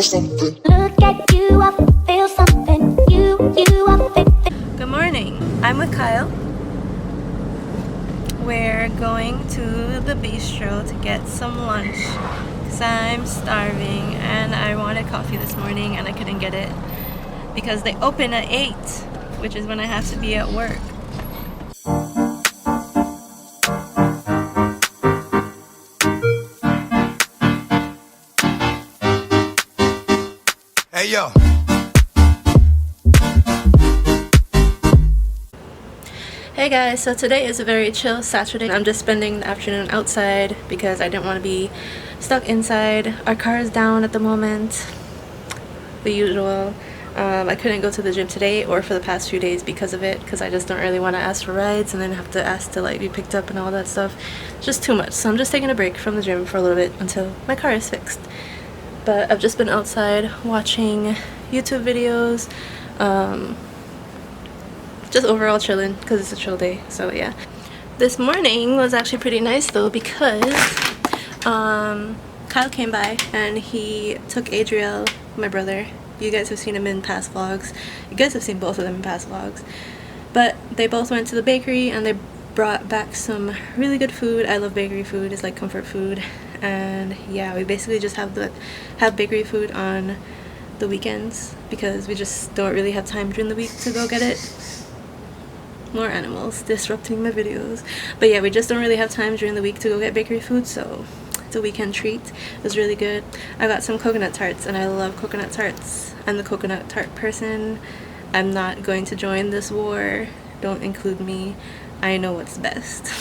feel something. Look at you, I feel something. Good morning. I'm with Kyle. We're going to the bistro to get some lunch because I'm starving and I wanted coffee this morning and I couldn't get it because they open at 8, which is when I have to be at work. Hey yo. Hey guys, so today is a very chill Saturday. I'm just spending the afternoon outside because I didn't want to be stuck inside. Our car is down at the moment, the usual. I couldn't go to the gym today or for the past few days because of it, because I just don't really want to ask for rides and then have to ask to like be picked up and all that stuff. It's just too much, so I'm just taking a break from the gym for a little bit until my car is fixed. But I've just been outside watching YouTube videos, just overall chilling because it's a chill day. So yeah, this morning was actually pretty nice though because Kyle came by and he took Adriel, my brother. You guys have seen him in past vlogs. You guys have seen both of them in past vlogs. But they both went to the bakery and they brought back some really good food. I love bakery food. It's like comfort food. And yeah, we basically just have bakery food on the weekends because we just don't really have time during the week to go get it. More animals disrupting my videos. But yeah, we just don't really have time during the week to go get bakery food, so it's a weekend treat. It was really good. I got some coconut tarts and I love coconut tarts. I'm the coconut tart person. I'm not going to join this war. Don't include me. I know what's best.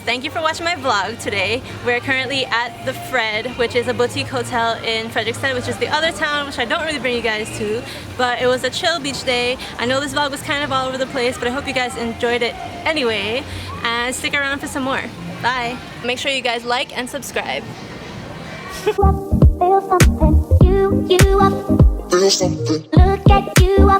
Thank you for watching my vlog today. We're currently at the Fred, which is a boutique hotel in Frederickson, which is the other town, which I don't really bring you guys to, but it was a chill beach day. I know this vlog was kind of all over the place, but I hope you guys enjoyed it anyway, and stick around for some more. Bye. Make sure you guys like and subscribe. Feel something, feel something. Look at you.